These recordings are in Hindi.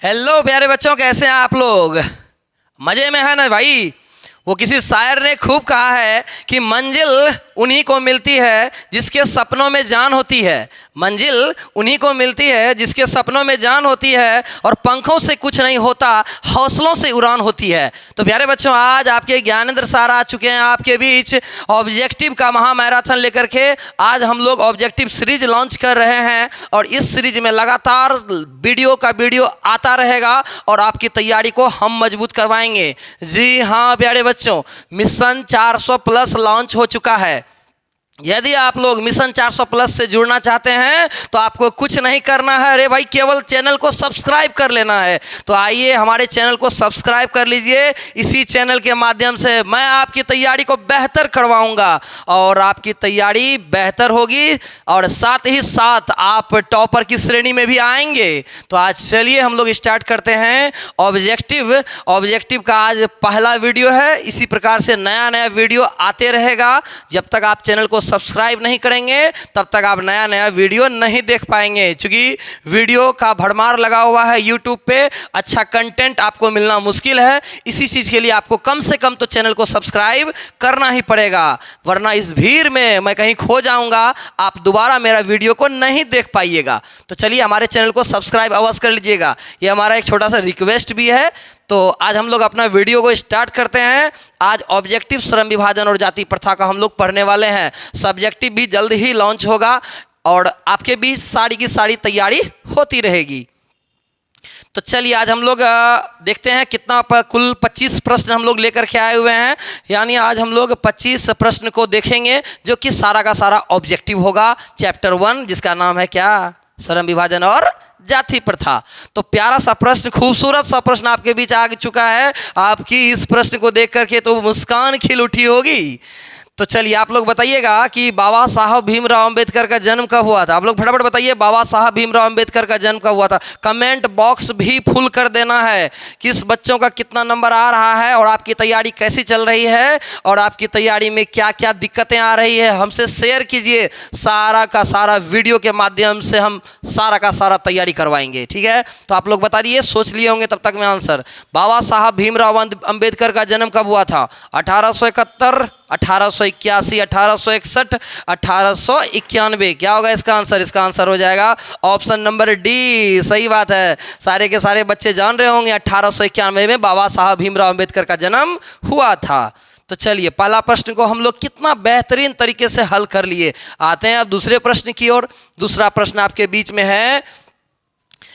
हेलो प्यारे बच्चों, कैसे हैं आप लोग? मज़े में है ना भाई? वो किसी शायर ने खूब कहा है कि मंजिल उन्हीं को मिलती है जिसके सपनों में जान होती है। मंजिल उन्हीं को मिलती है जिसके सपनों में जान होती है, और पंखों से कुछ नहीं होता, हौसलों से उड़ान होती है। तो प्यारे बच्चों, आज आपके ज्ञानेंद्र सर आ चुके हैं आपके बीच ऑब्जेक्टिव का महा मैराथन लेकर के। आज हम लोग ऑब्जेक्टिव सीरीज लॉन्च कर रहे हैं, और इस सीरीज में लगातार वीडियो आता रहेगा और आपकी तैयारी को हम मजबूत करवाएंगे। जी हाँ प्यारे बच्चों, मिशन 400 प्लस लॉन्च हो चुका है। यदि आप लोग मिशन 400 प्लस से जुड़ना चाहते हैं तो आपको कुछ नहीं करना है, अरे भाई, केवल चैनल को सब्सक्राइब कर लेना है। तो आइए हमारे चैनल को सब्सक्राइब कर लीजिए। इसी चैनल के माध्यम से मैं आपकी तैयारी को बेहतर करवाऊंगा, और आपकी तैयारी बेहतर होगी, और साथ ही साथ आप टॉपर की श्रेणी में भी आएंगे। तो आज चलिए हम लोग स्टार्ट करते हैं ऑब्जेक्टिव का आज पहला वीडियो है। इसी प्रकार से नया नया वीडियो आते रहेगा। जब तक आप चैनल को सब्सक्राइब नहीं करेंगे तब तक आप नया नया वीडियो नहीं देख पाएंगे, क्योंकि वीडियो का भरमार लगा हुआ है यूट्यूब पे। अच्छा कंटेंट आपको मिलना मुश्किल है। इसी चीज़ के लिए आपको कम से कम तो चैनल को सब्सक्राइब करना ही पड़ेगा, वरना इस भीड़ में मैं कहीं खो जाऊंगा, आप दोबारा मेरा वीडियो को नहीं देख पाइएगा। तो चलिए हमारे चैनल को सब्सक्राइब अवश्य कर लीजिएगा, ये हमारा एक छोटा सा रिक्वेस्ट भी है। तो आज हम लोग अपना वीडियो को स्टार्ट करते हैं। आज ऑब्जेक्टिव श्रम विभाजन और जाति प्रथा का हम लोग पढ़ने वाले हैं। सब्जेक्टिव भी जल्द ही लॉन्च होगा, और आपके बीच सारी की सारी तैयारी होती रहेगी। तो चलिए आज हम लोग देखते हैं कितना कुल 25 प्रश्न हम लोग लेकर के आए हुए हैं। यानी आज हम लोग 25 प्रश्न को देखेंगे, जो कि सारा का सारा ऑब्जेक्टिव होगा। चैप्टर 1 जिसका नाम है क्या? श्रम विभाजन और जाति प्रथा। तो प्यारा सा प्रश्न, खूबसूरत सा प्रश्न आपके बीच आ चुका है। आपकी इस प्रश्न को देख करके तो मुस्कान खिल उठी होगी। तो चलिए आप लोग बताइएगा कि बाबा साहब भीमराव अंबेडकर का जन्म कब हुआ था? आप लोग फटाफट बताइए, बाबा साहब भीमराव अंबेडकर का जन्म कब हुआ था? कमेंट बॉक्स भी फुल कर देना है। किस बच्चों का कितना नंबर आ रहा है, और आपकी तैयारी कैसी चल रही है, और आपकी तैयारी में क्या क्या दिक्कतें आ रही है, हमसे शेयर कीजिए। सारा का सारा वीडियो के माध्यम से हम सारा का सारा तैयारी करवाएंगे, ठीक है? तो आप लोग बता दिए, सोच लिए होंगे तब तक में आंसर। बाबा साहब भीमराव अंबेडकर का जन्म कब हुआ था? 1871, 1881, 1861, 1891। क्या होगा इसका आंसर? इसका आंसर हो जाएगा ऑप्शन नंबर डी। सही बात है, सारे के सारे बच्चे जान रहे होंगे 1891 में बाबा साहब भीमराव अंबेडकर का जन्म हुआ था। तो चलिए पहला प्रश्न को हम लोग कितना बेहतरीन तरीके से हल कर लिए। आते हैं अब दूसरे प्रश्न की ओर। दूसरा प्रश्न आपके बीच में है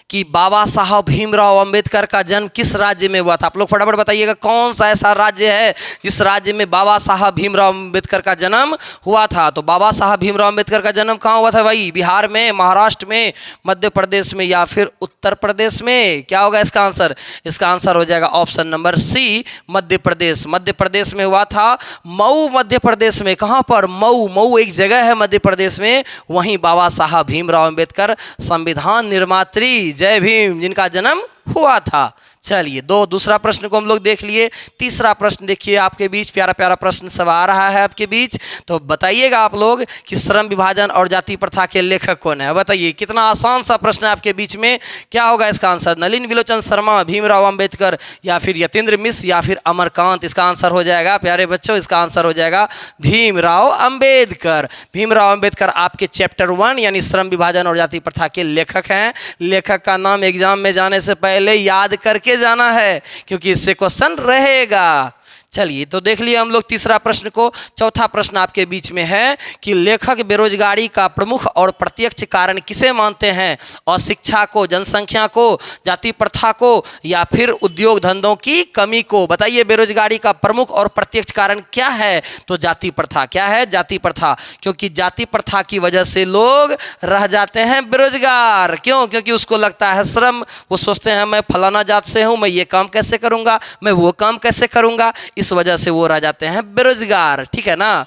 कि बाबा साहब भीमराव अंबेडकर का जन्म किस राज्य में हुआ था? आप लोग फटाफट बताइएगा, कौन सा ऐसा राज्य है जिस राज्य में बाबा साहब भीमराव अंबेडकर का जन्म हुआ था? तो बाबा साहब भीमराव अंबेडकर का जन्म कहाँ हुआ था भाई? बिहार में, महाराष्ट्र में, मध्य प्रदेश में, या फिर उत्तर प्रदेश में? क्या होगा इसका आंसर? इसका आंसर हो जाएगा ऑप्शन नंबर सी, मध्य प्रदेश। मध्य प्रदेश में हुआ था, मऊ मध्य प्रदेश में। कहाँ पर? मऊ एक जगह है मध्य प्रदेश में, वहीं बाबा साहब भीमराव अंबेडकर संविधान निर्मात्री, जय भीम, जिनका जन्म हुआ था। चलिए दूसरा प्रश्न को हम लोग देख लिए। तीसरा प्रश्न देखिए आपके बीच, प्यारा प्यारा प्रश्न सब आ रहा है आपके बीच। तो बताइएगा आप लोग कि श्रम विभाजन और जाति प्रथा के लेखक कौन है? बताइए, कितना आसान सा प्रश्न है आपके बीच में। क्या होगा इसका आंसर? नलिन विलोचन शर्मा, भीमराव अंबेडकर, या फिर यतीन्द्र मिश्र, या फिर अमरकांत? इसका आंसर हो जाएगा प्यारे बच्चों, इसका आंसर हो जाएगा भीमराव अंबेडकर। भीमराव अंबेडकर आपके चैप्टर 1 यानी श्रम विभाजन और जाति प्रथा के लेखक हैं। लेखक का नाम एग्जाम में जाने से पहले याद करके जाना है, क्योंकि इससे क्वेश्चन रहेगा। चलिए तो देख लिए हम लोग तीसरा प्रश्न को। चौथा प्रश्न आपके बीच में है कि लेखक बेरोजगारी का प्रमुख और प्रत्यक्ष कारण किसे मानते हैं? अशिक्षा को, जनसंख्या को, जाति प्रथा को, या फिर उद्योग धंधों की कमी को? बताइए, बेरोजगारी का प्रमुख और प्रत्यक्ष कारण क्या है? तो जाति प्रथा। क्या है? जाति प्रथा। क्योंकि जाति प्रथा की वजह से लोग रह जाते हैं बेरोजगार। क्यों? क्योंकि उसको लगता है श्रम, वो सोचते हैं मैं फलाना जात से हूँ, मैं ये काम कैसे करूँगा, मैं वो काम कैसे करूँगा, इस वजह से वो रह जाते हैं बेरोजगार। ठीक है ना?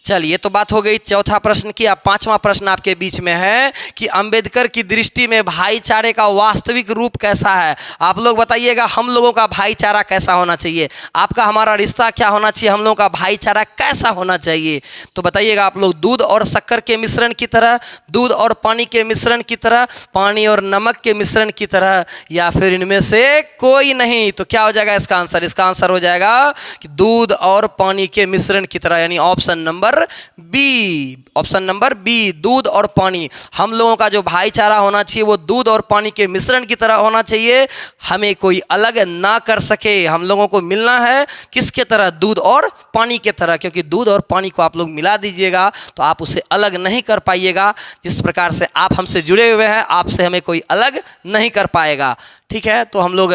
चलिए, तो बात हो गई चौथा प्रश्न की। अब पांचवा प्रश्न आपके बीच में है कि अंबेडकर की दृष्टि में भाईचारे का वास्तविक रूप कैसा है। आप लोग बताइएगा, हम लोगों का भाईचारा कैसा होना चाहिए, आपका हमारा रिश्ता क्या होना चाहिए, हम लोगों का भाईचारा कैसा होना चाहिए। तो बताइएगा आप लोग, दूध और शक्कर के मिश्रण की तरह, दूध और पानी के मिश्रण की तरह, पानी और नमक के मिश्रण की तरह, या फिर इनमें से कोई नहीं। तो क्या हो जाएगा इसका आंसर? इसका आंसर हो जाएगा कि दूध और पानी के मिश्रण की तरह, यानी option number B. Option number B, दूध और पानी। हम लोगों का जो भाईचारा होना चाहिए वो दूध और पानी के मिश्रण की तरह होना चाहिए, हमें कोई अलग ना कर सके। हम लोगों को मिलना है किसके तरह? दूध और पानी के तरह, क्योंकि दूध और पानी को आप लोग मिला दीजिएगा तो आप उसे अलग नहीं कर पाइएगा। जिस प्रकार से आप हमसे जुड़े हुए हैं, आपसे हमें कोई अलग नहीं कर पाएगा। ठीक है, तो हम लोग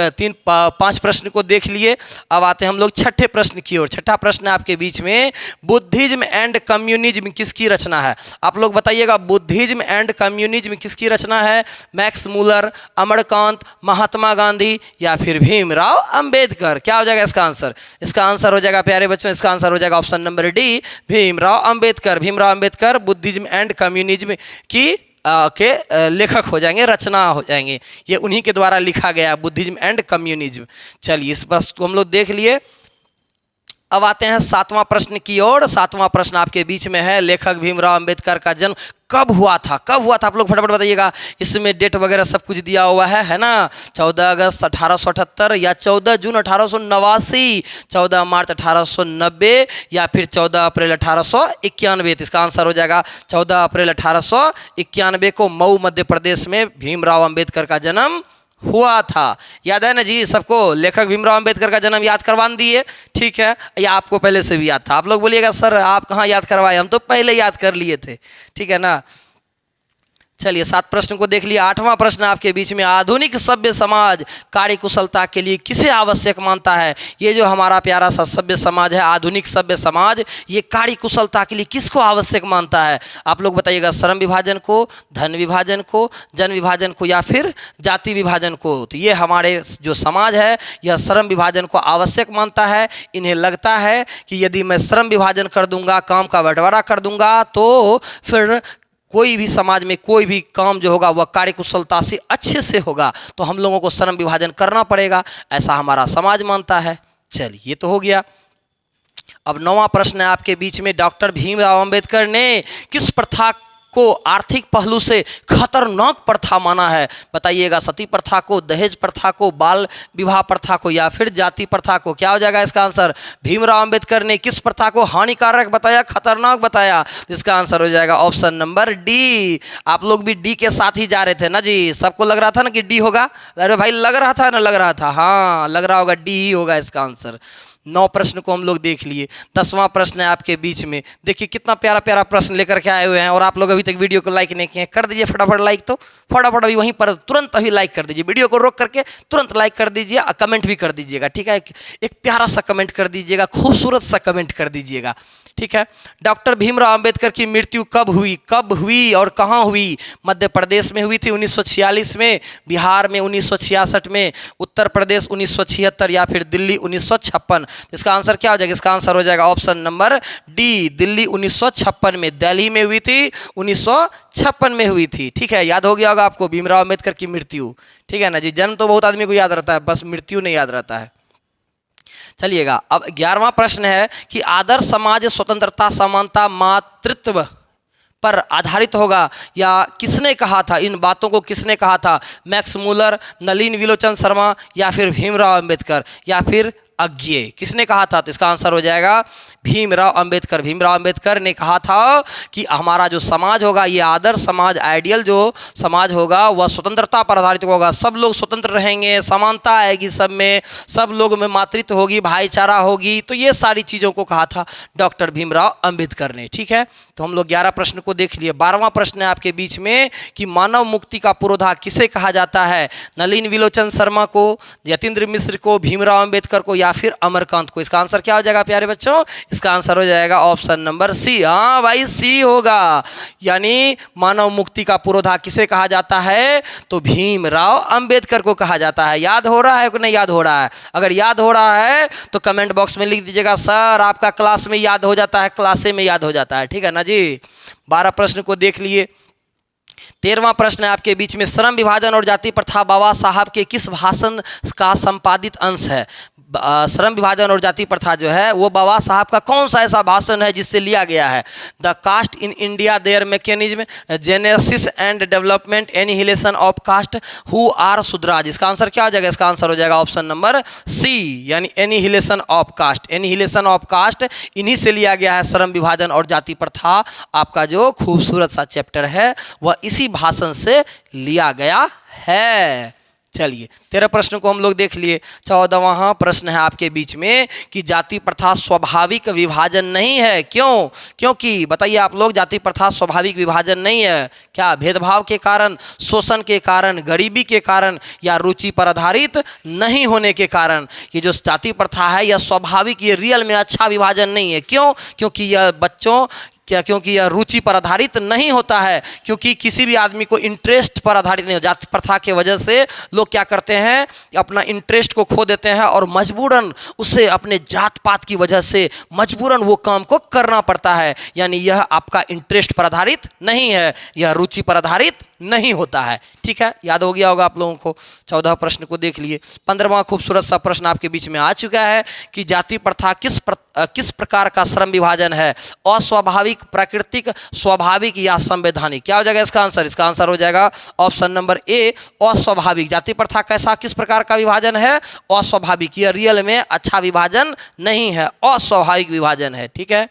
5 प्रश्न को देख लिए। अब आते हैं हम लोग छठे प्रश्न की ओर। छठा प्रश्न आपके बीच में, बुद्धिज्म एंड कम्युनिज्म किसकी रचना है? आप लोग बताइएगा, बुद्धिज्म एंड कम्युनिज्म किसकी रचना है? मैक्स मूलर, अमरकांत, महात्मा गांधी, या फिर भीमराव अंबेडकर। क्या हो जाएगा इसका आंसर? इसका आंसर हो जाएगा प्यारे बच्चों, इसका आंसर हो जाएगा option number D, Bhimrao Ambedkar. Bhimrao Ambedkar Buddhism and communism की के लेखक हो जाएंगे, रचना हो जाएंगे। ये उन्हीं के द्वारा लिखा गया, बुद्धिज्म एंड कम्युनिज्म। चलिए, इस प्रश्न को हम लोग देख लिए। अब आते हैं 7वां प्रश्न की ओर। 7वां प्रश्न आपके बीच में है, लेखक भीमराव अंबेडकर का जन्म कब हुआ था? कब हुआ था? आप लोग फटाफट बताइएगा। इसमें डेट वगैरह सब कुछ दिया हुआ है ना। 14 अगस्त 1878, या 14 जून 1889, 14 मार्च 1890, या फिर 14 अप्रैल 1891। तो इसका आंसर हो जाएगा 14 अप्रैल 1891 को मऊ मध्य प्रदेश में भीमराव अंबेडकर का जन्म हुआ था। याद है ना जी सबको? लेखक भीमराव अंबेडकर का जन्म याद करवा दिए, ठीक है, या आपको पहले से भी याद था? आप लोग बोलिएगा सर आप कहाँ याद करवाए, हम तो पहले याद कर लिए थे, ठीक है ना। चलिए, 7 प्रश्न को देख लिया। 8वां प्रश्न आपके बीच में, आधुनिक सभ्य समाज कार्य कुशलता के लिए किसे आवश्यक मानता है? ये जो हमारा प्यारा सा सभ्य समाज है, आधुनिक सभ्य समाज, ये कार्य कुशलता के लिए किसको आवश्यक मानता है? आप लोग बताइएगा, श्रम विभाजन को, धन विभाजन को, जन विभाजन को, या फिर जाति विभाजन को। तो ये हमारे जो समाज है यह श्रम विभाजन को आवश्यक मानता है। इन्हें लगता है कि यदि मैं श्रम विभाजन कर दूंगा, काम का बंटवारा कर दूंगा, तो फिर कोई भी समाज में कोई भी काम जो होगा वह कार्य कुशलता से अच्छे से होगा। तो हम लोगों को श्रम विभाजन करना पड़ेगा, ऐसा हमारा समाज मानता है। चलिए, ये तो हो गया। अब 9वां प्रश्न है आपके बीच में, डॉक्टर भीमराव अंबेडकर ने किस प्रथा को आर्थिक पहलू से खतरनाक प्रथा माना है? बताइएगा, सती प्रथा को, दहेज प्रथा को, बाल विवाह प्रथा को, या फिर जाति प्रथा को। क्या हो जाएगा इसका आंसर? भीमराव अंबेडकर ने किस प्रथा को हानिकारक बताया, खतरनाक बताया? इसका आंसर हो जाएगा ऑप्शन नंबर डी। आप लोग भी डी के साथ ही जा रहे थे ना जी? सबको लग रहा था ना कि डी होगा? अरे भाई, लग रहा था ना? लग रहा था, हाँ लग रहा होगा, डी ही होगा इसका आंसर। 9 प्रश्न को हम लोग देख लिए। 10वां प्रश्न है आपके बीच में। देखिए कितना प्यारा प्यारा प्रश्न लेकर के आए हुए हैं, और आप लोग अभी तक वीडियो को लाइक नहीं किए, कर दीजिए फटाफट लाइक। तो फटाफट अभी वहीं पर तुरंत अभी लाइक कर दीजिए, वीडियो को रोक करके तुरंत लाइक कर दीजिए, और कमेंट भी कर दीजिएगा, ठीक है। एक प्यारा सा कमेंट कर दीजिएगा, खूबसूरत सा कमेंट कर दीजिएगा, ठीक है। डॉक्टर भीमराव अंबेडकर की मृत्यु कब हुई और कहाँ हुई? मध्य प्रदेश में हुई थी 1946 में, बिहार में 1966 में, उत्तर प्रदेश 1976, या फिर दिल्ली 1956। इसका आंसर क्या हो जाएगा? इसका आंसर हो जाएगा ऑप्शन नंबर डी, दिल्ली 1956 में। दिल्ली में हुई थी 1956 में हुई थी, ठीक है। याद हो गया होगा आपको भीमराव अंबेडकर की मृत्यु, ठीक है ना जी। जन्म तो बहुत आदमी को याद रहता है, बस मृत्यु नहीं याद रहता है। चलिएगा, अब 11वां प्रश्न है कि आदर्श समाज स्वतंत्रता, समानता, मातृत्व पर आधारित होगा, या किसने कहा था? इन बातों को किसने कहा था? मैक्स मूलर, नलिन विलोचन शर्मा, या फिर भीमराव अंबेडकर, या फिर अज्ञे? किसने कहा था? तो इसका आंसर हो जाएगा भीमराव अंबेडकर। भीमराव अंबेडकर ने कहा था कि हमारा जो समाज होगा, ये आदर्श समाज, आइडियल जो समाज होगा वह स्वतंत्रता पर आधारित होगा। सब लोग स्वतंत्र रहेंगे, समानता आएगी सब में, सब लोग में मातृत्व होगी, भाईचारा होगी। तो ये सारी चीज़ों को कहा था डॉक्टर भीमराव अंबेडकर ने, ठीक है। तो हम लोग 11 प्रश्न को देख लिए। 12वां प्रश्न है आपके बीच में कि मानव मुक्ति का पुरोधा किसे कहा जाता है? नलिन विलोचन शर्मा को, यतीन्द्र मिश्र को, भीमराव अंबेडकर को, या या फिर अमरकांत को। इसका आंसर क्या हो जाएगा प्यारे बच्चों? इसका आंसर हो जाएगा ऑप्शन नंबर सी। हाँ भाई, सी होगा। यानी मानव मुक्ति का पुरोधा किसे कहा जाता है? तो भीमराव अंबेडकर को कहा जाता है। याद हो रहा है कि नहीं याद हो रहा है? अगर याद हो रहा है तो कमेंट बॉक्स में लिख दीजिएगा, सर आपका क्लास में याद हो जाता है, क्लासे में याद हो जाता है। ठीक है ना जी। 12 प्रश्न को देख लिए। 13वां प्रश्न है आपके बीच में, श्रम विभाजन और जाति प्रथा बाबा साहब के किस भाषण का संपादित अंश है? श्रम विभाजन और जाति प्रथा जो है वो बाबा साहब का कौन सा ऐसा भाषण है जिससे लिया गया है? The caste in India, their mechanism, genesis and development, annihilation of caste, who are Shudras. इसका आंसर क्या हो जाएगा? इसका आंसर हो जाएगा ऑप्शन नंबर सी, यानी annihilation of caste. Annihilation of caste इन्हीं से लिया गया है। श्रम विभाजन और जाति प्रथा आपका जो खूबसूरत सा चैप्टर है वह इसी भाषण से लिया गया है। चलिए 13 प्रश्न को हम लोग देख लिए। 14वां प्रश्न है आपके बीच में कि जाति प्रथा स्वाभाविक विभाजन नहीं है, क्यों? क्योंकि बताइए आप लोग, जाति प्रथा स्वाभाविक विभाजन नहीं है। क्या भेदभाव के कारण, शोषण के कारण, गरीबी के कारण, या रुचि पर आधारित नहीं होने के कारण? ये जो जाति प्रथा है यह स्वाभाविक, ये रियल में अच्छा विभाजन नहीं है। क्यों? क्योंकि यह बच्चों क्योंकि यह रुचि पर आधारित नहीं होता है, क्योंकि किसी भी आदमी को इंटरेस्ट पर आधारित नहीं हो। जाति प्रथा के वजह से लोग क्या करते हैं, अपना इंटरेस्ट को खो देते हैं और मजबूरन उसे अपने जात पात की वजह से मजबूरन वो काम को करना पड़ता है। यानी यह आपका इंटरेस्ट पर आधारित नहीं है, यह रुचि पर आधारित नहीं होता है। ठीक है, याद हो गया होगा आप लोगों को। 14 प्रश्न को देख लिए। 15वां खूबसूरत सा प्रश्न आपके बीच में आ चुका है कि जाति प्रथा किस प्रकार का श्रम विभाजन है? अस्वाभाविक, प्राकृतिक, स्वाभाविक या संवैधानिक? क्या हो जाएगा इसका आंसर? इसका आंसर हो जाएगा ऑप्शन नंबर ए, अस्वाभाविक। जाति प्रथा कैसा, किस प्रकार का विभाजन है? अस्वाभाविक। यह रियल में अच्छा विभाजन नहीं है, अस्वाभाविक विभाजन है। ठीक है,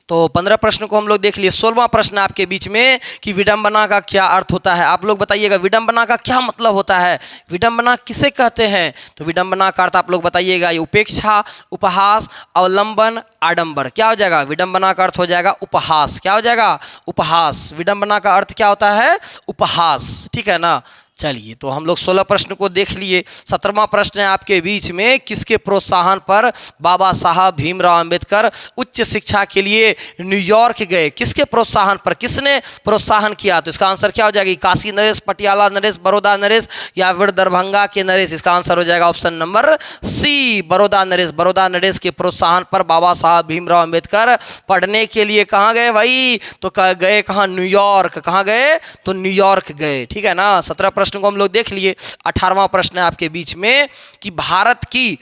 तो 15 प्रश्न को हम लोग देख लिए। 16वां प्रश्न आपके बीच में कि विडंबना का क्या अर्थ होता है? आप लोग बताइएगा, विडंबना का क्या मतलब होता है? विडंबना किसे कहते हैं? तो विडंबना का अर्थ आप लोग बताइएगा। ये उपेक्षा, उपहास, अवलंबन, आडंबर। क्या हो जाएगा? विडंबना का अर्थ हो जाएगा उपहास। क्या हो जाएगा? उपहास। विडंबना का अर्थ क्या होता है? उपहास। ठीक है ना। चलिए, तो हम लोग 16 प्रश्न को देख लिए। 17वां प्रश्न है आपके बीच में, किसके प्रोत्साहन पर बाबा साहब भीमराव अंबेडकर उच्च शिक्षा के लिए न्यूयॉर्क गए? किसके प्रोत्साहन पर, किसने प्रोत्साहन किया? तो इसका आंसर क्या हो जाएगा? काशी नरेश, पटियाला नरेश, बड़ौदा नरेश या फिर दरभंगा के नरेश? इसका आंसर हो जाएगा ऑप्शन नंबर सी, बड़ौदा नरेश। बड़ौदा नरेश के प्रोत्साहन पर बाबा साहब भीमराव अंबेडकर पढ़ने के लिए कहाँ गए भाई? तो गए कहाँ? न्यूयॉर्क। कहाँ गए? तो न्यूयॉर्क गए। ठीक है ना। 17 प्रश्न को हम लोग देख लिए। 18वां प्रश्न है आपके बीच में कि भारत की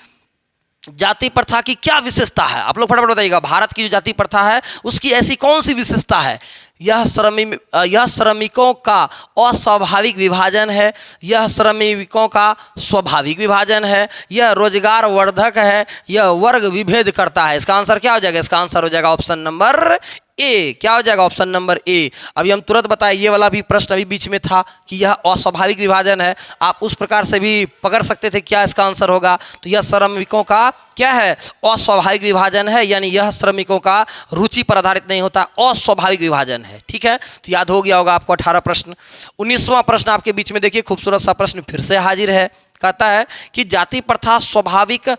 जाति प्रथा की क्या विशेषता है? आप लोग फटाफट बताइएगा, भारत की जो जाति प्रथा है उसकी ऐसी कौन सी विशेषता है? यह श्रमिकों का अस्वाभाविक विभाजन है, यह श्रमिकों का स्वाभाविक विभाजन है, यह रोजगार वर्धक है, यह वर्ग विभेद करता है। इसका आंसर क्या हो जाएगा? इसका आंसर हो जाएगा ऑप्शन नंबर ए। क्या हो जाएगा? Option number A. अभी हम तुरंत बताए, ये वाला भी प्रश्न अभी बीच में था कि यह अस्वाभाविक विभाजन है। आप उस प्रकार से भी पकड़ सकते थे क्या इसका आंसर होगा। तो यह श्रमिकों का क्या है? अस्वाभाविक विभाजन है, यानी यह श्रमिकों का रुचि पर आधारित नहीं होता, अस्वाभाविक विभाजन है। ठीक है, तो याद हो गया होगा आपको 18 प्रश्न। 19वां प्रश्न आपके बीच में देखिए, खूबसूरत सा प्रश्न फिर से हाजिर है। कहता है कि जाति प्रथा स्वाभाविक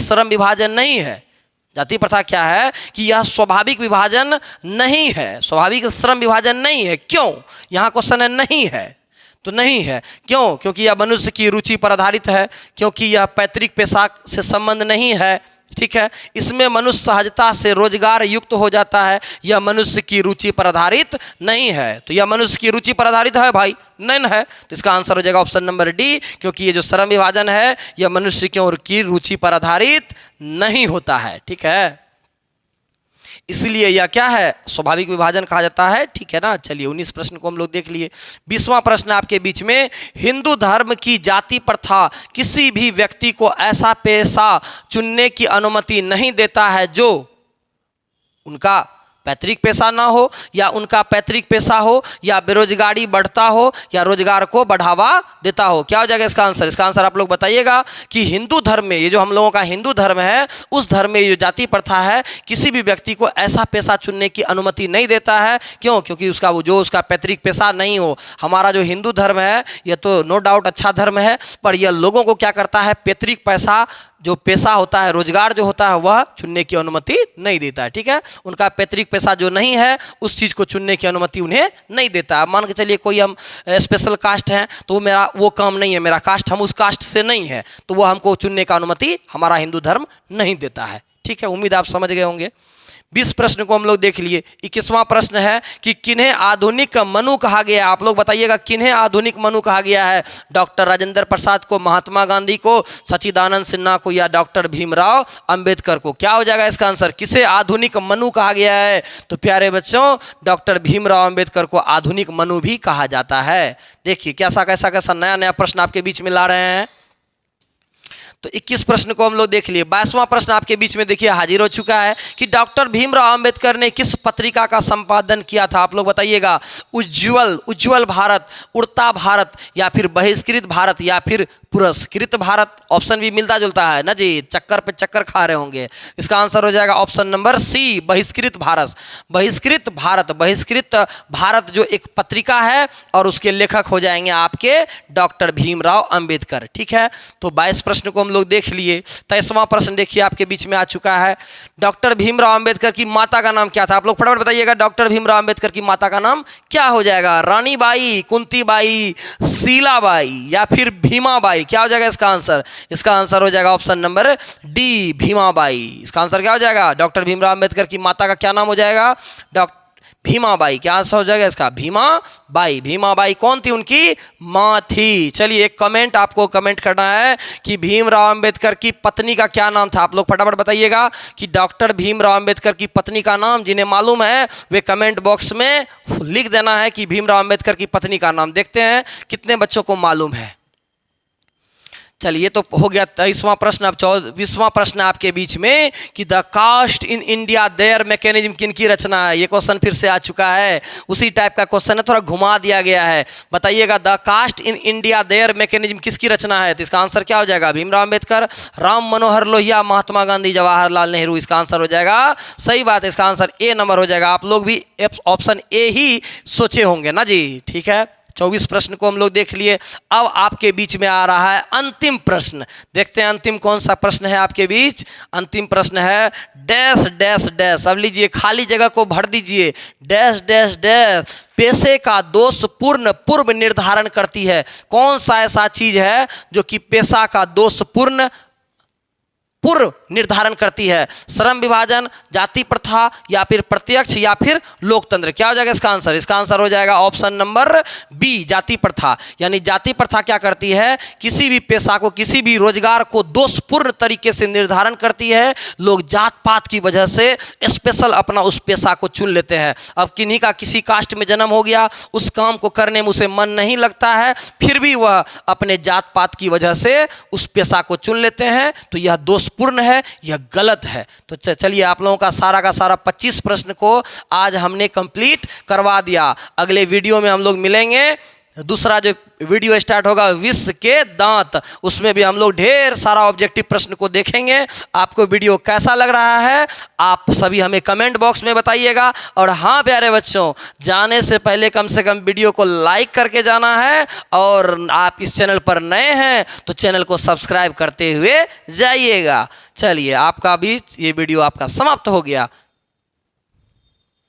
श्रम विभाजन नहीं है। जाति प्रथा क्या है कि यह स्वाभाविक विभाजन नहीं है, स्वाभाविक श्रम विभाजन नहीं है। क्यों? यहाँ क्वेश्चन है नहीं है, तो नहीं है क्यों? क्योंकि यह मनुष्य की रुचि पर आधारित है, क्योंकि यह पैतृक पेशा से संबंध नहीं है। ठीक है, इसमें मनुष्य सहजता से रोजगार युक्त हो जाता है, यह मनुष्य की रुचि पर आधारित नहीं है। तो यह मनुष्य की रुचि पर आधारित है भाई? नहीं है। तो इसका आंसर हो जाएगा ऑप्शन नंबर डी, क्योंकि ये जो श्रम विभाजन है यह मनुष्य की रुचि पर आधारित नहीं होता है। ठीक है, इसलिए यह क्या है? स्वाभाविक विभाजन कहा जाता है। ठीक है ना। चलिए 19 प्रश्न को हम लोग देख लिए। 20वां प्रश्न आपके बीच में, हिंदू धर्म की जाति प्रथा किसी भी व्यक्ति को ऐसा पेशा चुनने की अनुमति नहीं देता है जो उनका पैतृक पेशा ना हो, या उनका पैतृक पेशा हो, या बेरोजगारी बढ़ता हो, या रोजगार को बढ़ावा देता हो। क्या हो जाएगा इसका आंसर? इसका आंसर आप लोग बताइएगा कि हिंदू धर्म में, ये जो हम लोगों का हिंदू धर्म है, उस धर्म में जो जाति प्रथा है, किसी भी व्यक्ति को ऐसा पेशा चुनने की अनुमति नहीं देता है। क्यों? क्योंकि उसका पैतृक पेशा नहीं हो। हमारा जो हिंदू धर्म है, यह तो नो डाउट अच्छा धर्म है, पर यह लोगों को क्या करता है, पैतृक पैसा जो पेशा होता है, रोजगार जो होता है, वह चुनने की अनुमति नहीं देता है। ठीक है, उनका पैतृक पेशा जो नहीं है, उस चीज़ को चुनने की अनुमति उन्हें नहीं देता है। मान के चलिए कोई हम स्पेशल कास्ट हैं, तो मेरा वो काम नहीं है, मेरा कास्ट, हम उस कास्ट से नहीं है, तो वो हमको चुनने का अनुमति हमारा हिंदू धर्म नहीं देता है। ठीक है, उम्मीद आप समझ गए होंगे। 20 प्रश्न को हम लोग देख लिए। 21वां प्रश्न है कि किन्हें आधुनिक मनु कहा गया? आप लोग बताइएगा, किन्हें आधुनिक मनु कहा गया है? डॉक्टर राजेंद्र प्रसाद को, महात्मा गांधी को, सच्चिदानंद सिन्हा को, या डॉक्टर भीमराव अंबेडकर को? क्या हो जाएगा इसका आंसर? किसे आधुनिक मनु कहा गया है? तो प्यारे बच्चों, डॉक्टर भीमराव अंबेडकर को आधुनिक मनु भी कहा जाता है। देखिए कैसा नया नया प्रश्न आपके बीच में ला रहे हैं। तो 21 प्रश्न को हम लोग देख लिए। 22वां प्रश्न आपके बीच में देखिए हाजिर हो चुका है कि डॉक्टर भीमराव अंबेडकर ने किस पत्रिका का संपादन किया था? आप लोग बताइएगा। उज्ज्वल भारत, उड़ता भारत, या फिर बहिष्कृत भारत, या फिर पुरस्कृत भारत? ऑप्शन भी मिलता जुलता है ना जी, चक्कर पे चक्कर खा रहे होंगे। इसका आंसर हो जाएगा ऑप्शन नंबर सी, बहिष्कृत भारत। बहिष्कृत भारत जो एक पत्रिका है, और उसके लेखक हो जाएंगे आपके डॉक्टर भीमराव अंबेडकर। ठीक है, तो 22 प्रश्न को हम लोग देख लिए। 23वां प्रश्न देखिए आपके बीच में आ चुका है। डॉक्टर भीमराव अंबेडकर की माता का नाम क्या था? आप लोग फटाफट बताइएगा, डॉक्टर भीमराव अंबेडकर की माता का नाम क्या हो जाएगा? रानी बाई, कुंती बाई, शीला बाई, या फिर भीमा बाई? क्या हो जाएगा इसका आंसर? इसका आंसर हो जाएगा option number D, Bhima by. इसका आंसर क्या हो जाएगा? डॉक्टर भीमराव अंबेडकर की माता का क्या नाम हो जाएगा? Doctor Bhima by. क्या आंसर हो जाएगा इसका? भीमा बाई। भीमा बाई कौन थी? उनकी माँ थी। चलिए एक कमेंट आपको कमेंट करना है कि भीमराव अंबेडकर की पत्नी का क्या नाम था? आप लोग फटाफट बताइएगा कि डॉक्टर भीमराव अंबेडकर की पत्नी का नाम, जिन्हें मालूम है वे कमेंट बॉक्स में लिख देना है कि भीमराव अंबेडकर की पत्नी का नाम। देखते हैं कितने बच्चों को मालूम है। चलिए तो हो गया 23वां प्रश्न। अब 24वां प्रश्न आपके बीच में कि the caste in India their mechanism किनकी रचना है? ये क्वेश्चन फिर से आ चुका है, उसी टाइप का क्वेश्चन है, थोड़ा घुमा दिया गया है। बताइएगा, the caste in India their mechanism किसकी रचना है? तो इसका आंसर क्या हो जाएगा? भीमराव अंबेडकर, राम मनोहर लोहिया, महात्मा गांधी, जवाहरलाल नेहरू? इसका आंसर हो जाएगा, सही बात है, इसका आंसर ए नंबर हो जाएगा। आप लोग भी ऑप्शन ए ही सोचे होंगे ना जी। ठीक है, 24 प्रश्न को हम लोग देख लिए। अब आपके बीच में आ रहा है अंतिम प्रश्न। देखते हैं अंतिम कौन सा प्रश्न है आपके बीच। अंतिम प्रश्न है डैश डैश डैश। अब लीजिए, खाली जगह को भर दीजिए। डैश डैश डैश पेशे का दोषपूर्ण पूर्व निर्धारण करती है। कौन सा ऐसा चीज है जो कि पेशा का दोषपूर्ण पूर्व निर्धारण करती है? श्रम विभाजन, जाति प्रथा, या फिर प्रत्यक्ष, या फिर लोकतंत्र? क्या हो जाएगा इसका आंसर? इसका आंसर हो जाएगा ऑप्शन नंबर बी, जाति प्रथा। यानी जाति प्रथा क्या करती है? किसी भी पेशा को, किसी भी रोजगार को दोषपूर्ण तरीके से निर्धारण करती है। लोग जात पात की वजह से स्पेशल अपना उस पेशा को चुन लेते हैं। अब किन्हीं का किसी कास्ट में जन्म हो गया, उस काम को करने में उसे मन नहीं लगता है, फिर भी वह अपने जात पात की वजह से उस पेशा को चुन लेते हैं। तो यह दोष पूर्ण है, यह गलत है। तो चलिए, आप लोगों का सारा 25 प्रश्न को आज हमने कंप्लीट करवा दिया। अगले वीडियो में हम लोग मिलेंगे। दूसरा जो वीडियो स्टार्ट होगा विश्व के दांत, उसमें भी हम लोग ढेर सारा ऑब्जेक्टिव प्रश्न को देखेंगे। आपको वीडियो कैसा लग रहा है आप सभी हमें कमेंट बॉक्स में बताइएगा। और हाँ प्यारे बच्चों, जाने से पहले कम से कम वीडियो को लाइक करके जाना है, और आप इस चैनल पर नए हैं तो चैनल को सब्सक्राइब करते हुए जाइएगा। चलिए, आपका भी ये वीडियो आपका समाप्त हो गया।